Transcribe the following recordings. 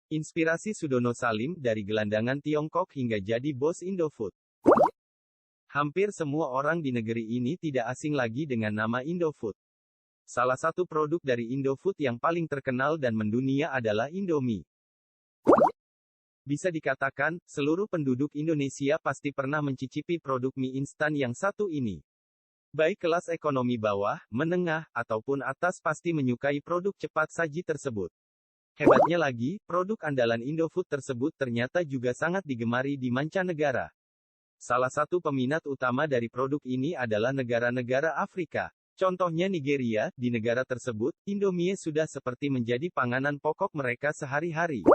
Inspirasi Sudono Salim dari gelandangan Tiongkok hingga jadi bos Indofood. Hampir semua orang di negeri ini tidak asing lagi dengan nama Indofood. Salah satu produk dari Indofood yang paling terkenal dan mendunia adalah Indomie. Bisa dikatakan, seluruh penduduk Indonesia pasti pernah mencicipi produk mie instan yang satu ini. Baik kelas ekonomi bawah, menengah, ataupun atas pasti menyukai produk cepat saji tersebut. Hebatnya lagi, produk andalan Indofood tersebut ternyata juga sangat digemari di mancanegara. Salah satu peminat utama dari produk ini adalah negara-negara Afrika. Contohnya Nigeria, di negara tersebut, Indomie sudah seperti menjadi panganan pokok mereka sehari-hari.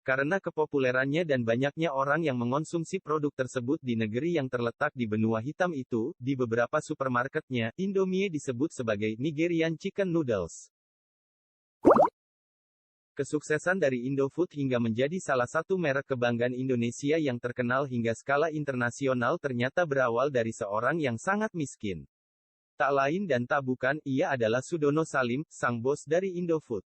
Karena kepopulerannya dan banyaknya orang yang mengonsumsi produk tersebut di negeri yang terletak di benua hitam itu, di beberapa supermarketnya, Indomie disebut sebagai Nigerian Chicken Noodles. Kesuksesan dari Indofood hingga menjadi salah satu merek kebanggaan Indonesia yang terkenal hingga skala internasional ternyata berawal dari seorang yang sangat miskin. Tak lain dan tak bukan, ia adalah Sudono Salim, sang bos dari Indofood.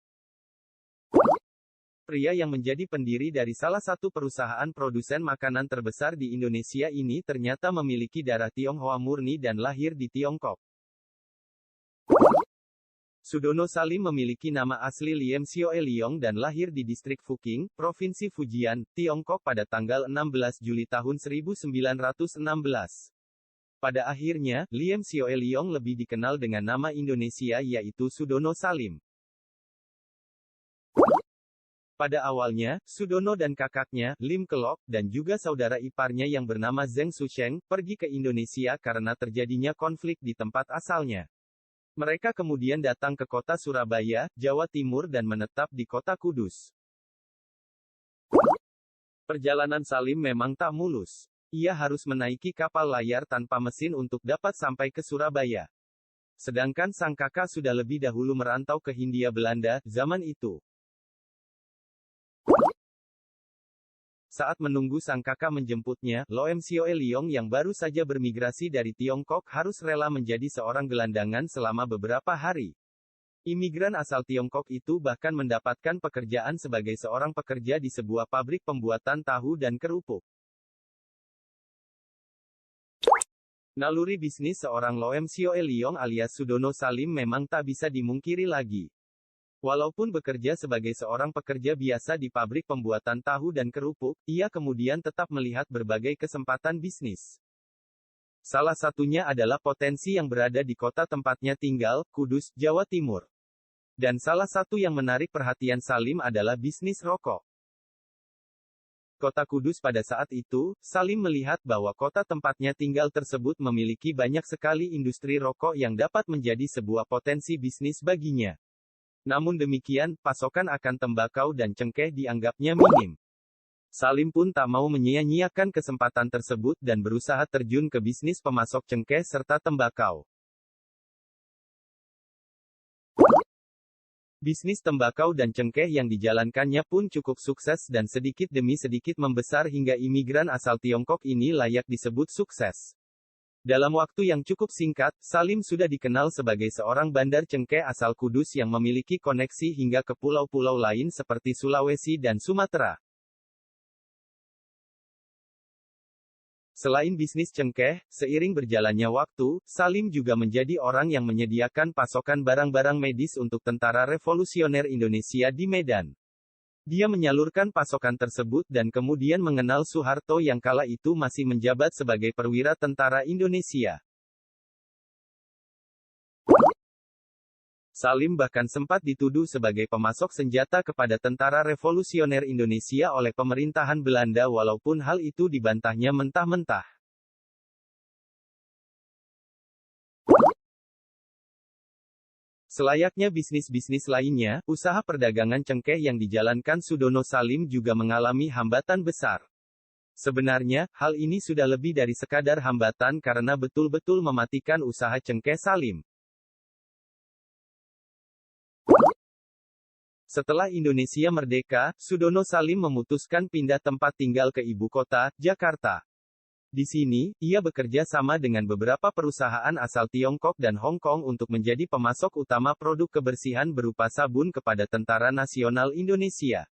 Pria yang menjadi pendiri dari salah satu perusahaan produsen makanan terbesar di Indonesia ini ternyata memiliki darah Tionghoa murni dan lahir di Tiongkok. Sudono Salim memiliki nama asli Liem Sioe Liong dan lahir di distrik Fuqing, Provinsi Fujian, Tiongkok pada tanggal 16 Juli tahun 1916. Pada akhirnya, Liem Sioe Liong lebih dikenal dengan nama Indonesia yaitu Sudono Salim. Pada awalnya, Sudono dan kakaknya, Lim Kelok, dan juga saudara iparnya yang bernama Zeng Susheng, pergi ke Indonesia karena terjadinya konflik di tempat asalnya. Mereka kemudian datang ke kota Surabaya, Jawa Timur dan menetap di kota Kudus. Perjalanan Salim memang tak mulus. Ia harus menaiki kapal layar tanpa mesin untuk dapat sampai ke Surabaya. Sedangkan sang kakak sudah lebih dahulu merantau ke Hindia Belanda, zaman itu. Saat menunggu sang kakak menjemputnya, Liem Sioe Liong yang baru saja bermigrasi dari Tiongkok harus rela menjadi seorang gelandangan selama beberapa hari. Imigran asal Tiongkok itu bahkan mendapatkan pekerjaan sebagai seorang pekerja di sebuah pabrik pembuatan tahu dan kerupuk. Naluri bisnis seorang Liem Sioe Liong alias Sudono Salim memang tak bisa dimungkiri lagi. Walaupun bekerja sebagai seorang pekerja biasa di pabrik pembuatan tahu dan kerupuk, ia kemudian tetap melihat berbagai kesempatan bisnis. Salah satunya adalah potensi yang berada di kota tempatnya tinggal, Kudus, Jawa Timur. Dan salah satu yang menarik perhatian Salim adalah bisnis rokok. Kota Kudus pada saat itu, Salim melihat bahwa kota tempatnya tinggal tersebut memiliki banyak sekali industri rokok yang dapat menjadi sebuah potensi bisnis baginya. Namun demikian, pasokan akan tembakau dan cengkeh dianggapnya minim. Salim pun tak mau menyia-nyiakan kesempatan tersebut dan berusaha terjun ke bisnis pemasok cengkeh serta tembakau. Bisnis tembakau dan cengkeh yang dijalankannya pun cukup sukses dan sedikit demi sedikit membesar hingga imigran asal Tiongkok ini layak disebut sukses. Dalam waktu yang cukup singkat, Salim sudah dikenal sebagai seorang bandar cengkeh asal Kudus yang memiliki koneksi hingga ke pulau-pulau lain seperti Sulawesi dan Sumatera. Selain bisnis cengkeh, seiring berjalannya waktu, Salim juga menjadi orang yang menyediakan pasokan barang-barang medis untuk Tentara Revolusioner Indonesia di Medan. Dia menyalurkan pasokan tersebut dan kemudian mengenal Soeharto yang kala itu masih menjabat sebagai perwira tentara Indonesia. Salim bahkan sempat dituduh sebagai pemasok senjata kepada Tentara Revolusioner Indonesia oleh pemerintahan Belanda walaupun hal itu dibantahnya mentah-mentah. Selayaknya bisnis-bisnis lainnya, usaha perdagangan cengkeh yang dijalankan Sudono Salim juga mengalami hambatan besar. Sebenarnya, hal ini sudah lebih dari sekadar hambatan karena betul-betul mematikan usaha cengkeh Salim. Setelah Indonesia merdeka, Sudono Salim memutuskan pindah tempat tinggal ke ibu kota, Jakarta. Di sini, ia bekerja sama dengan beberapa perusahaan asal Tiongkok dan Hong Kong untuk menjadi pemasok utama produk kebersihan berupa sabun kepada Tentara Nasional Indonesia.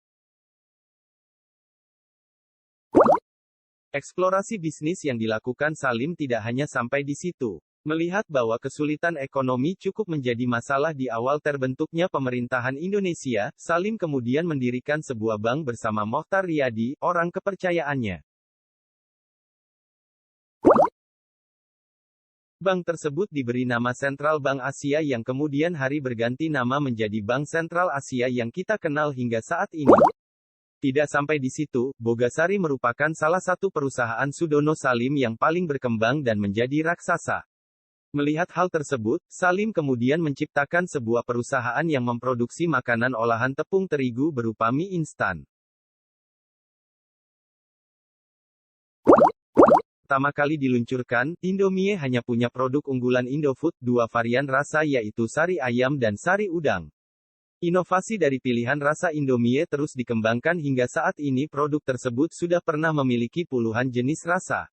Eksplorasi bisnis yang dilakukan Salim tidak hanya sampai di situ. Melihat bahwa kesulitan ekonomi cukup menjadi masalah di awal terbentuknya pemerintahan Indonesia, Salim kemudian mendirikan sebuah bank bersama Mokhtar Riyadi, orang kepercayaannya. Bank tersebut diberi nama Sentral Bank Asia yang kemudian hari berganti nama menjadi Bank Sentral Asia yang kita kenal hingga saat ini. Tidak sampai di situ, Bogasari merupakan salah satu perusahaan Sudono Salim yang paling berkembang dan menjadi raksasa. Melihat hal tersebut, Salim kemudian menciptakan sebuah perusahaan yang memproduksi makanan olahan tepung terigu berupa mie instan. Pertama kali diluncurkan, Indomie hanya punya produk unggulan Indofood, dua varian rasa yaitu sari ayam dan sari udang. Inovasi dari pilihan rasa Indomie terus dikembangkan hingga saat ini produk tersebut sudah pernah memiliki puluhan jenis rasa.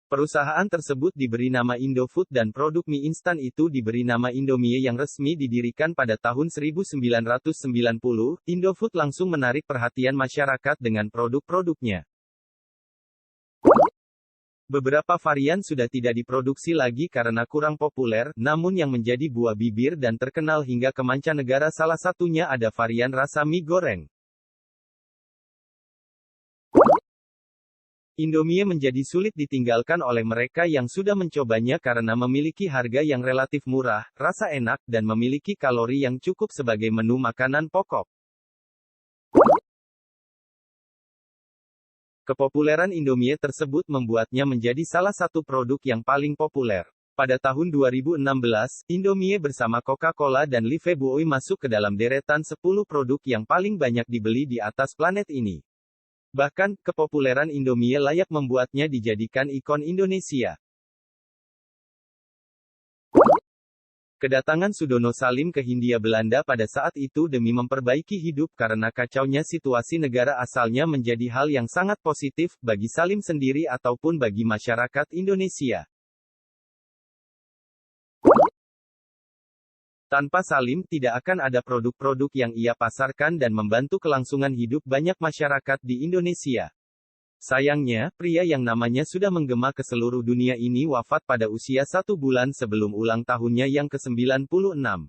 Perusahaan tersebut diberi nama Indofood dan produk mie instan itu diberi nama Indomie yang resmi didirikan pada tahun 1990. Indofood langsung menarik perhatian masyarakat dengan produk-produknya. Beberapa varian sudah tidak diproduksi lagi karena kurang populer, namun yang menjadi buah bibir dan terkenal hingga ke mancanegara salah satunya ada varian rasa mie goreng. Indomie menjadi sulit ditinggalkan oleh mereka yang sudah mencobanya karena memiliki harga yang relatif murah, rasa enak, dan memiliki kalori yang cukup sebagai menu makanan pokok. Kepopuleran Indomie tersebut membuatnya menjadi salah satu produk yang paling populer. Pada tahun 2016, Indomie bersama Coca-Cola dan Lifebuoy masuk ke dalam deretan 10 produk yang paling banyak dibeli di atas planet ini. Bahkan, kepopuleran Indomie layak membuatnya dijadikan ikon Indonesia. Kedatangan Sudono Salim ke Hindia Belanda pada saat itu demi memperbaiki hidup karena kacaunya situasi negara asalnya menjadi hal yang sangat positif, bagi Salim sendiri ataupun bagi masyarakat Indonesia. Tanpa Salim, tidak akan ada produk-produk yang ia pasarkan dan membantu kelangsungan hidup banyak masyarakat di Indonesia. Sayangnya, pria yang namanya sudah menggema ke seluruh dunia ini wafat pada usia 1 bulan sebelum ulang tahunnya yang ke-96.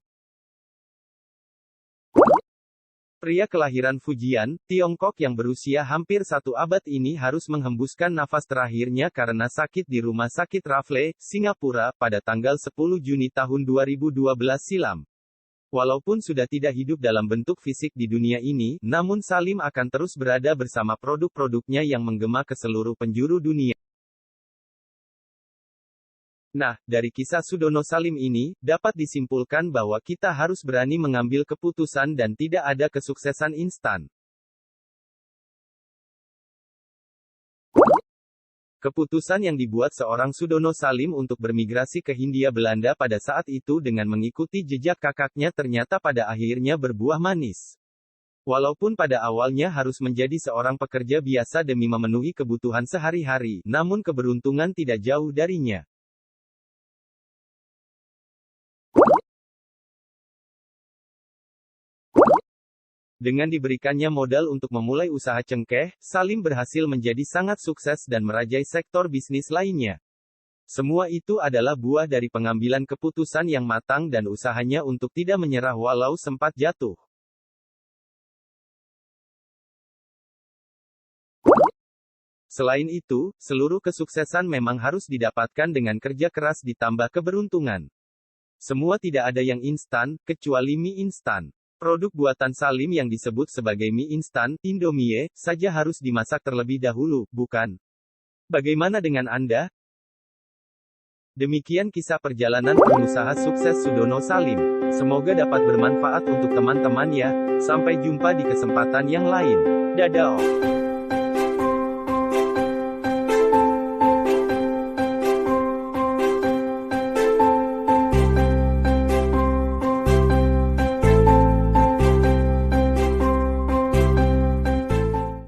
Pria kelahiran Fujian, Tiongkok yang berusia hampir 1 abad ini harus menghembuskan nafas terakhirnya karena sakit di Rumah Sakit Rafle, Singapura, pada tanggal 10 Juni tahun 2012 silam. Walaupun sudah tidak hidup dalam bentuk fisik di dunia ini, namun Salim akan terus berada bersama produk-produknya yang menggema ke seluruh penjuru dunia. Nah, dari kisah Sudono Salim ini, dapat disimpulkan bahwa kita harus berani mengambil keputusan dan tidak ada kesuksesan instan. Keputusan yang dibuat seorang Sudono Salim untuk bermigrasi ke Hindia Belanda pada saat itu dengan mengikuti jejak kakaknya ternyata pada akhirnya berbuah manis. Walaupun pada awalnya harus menjadi seorang pekerja biasa demi memenuhi kebutuhan sehari-hari, namun keberuntungan tidak jauh darinya. Dengan diberikannya modal untuk memulai usaha cengkeh, Salim berhasil menjadi sangat sukses dan merajai sektor bisnis lainnya. Semua itu adalah buah dari pengambilan keputusan yang matang dan usahanya untuk tidak menyerah walau sempat jatuh. Selain itu, seluruh kesuksesan memang harus didapatkan dengan kerja keras ditambah keberuntungan. Semua tidak ada yang instan, kecuali mie instan. Produk buatan Salim yang disebut sebagai mie instan, Indomie, saja harus dimasak terlebih dahulu, bukan? Bagaimana dengan Anda? Demikian kisah perjalanan pengusaha sukses Sudono Salim. Semoga dapat bermanfaat untuk teman-teman ya. Sampai jumpa di kesempatan yang lain. Dadah.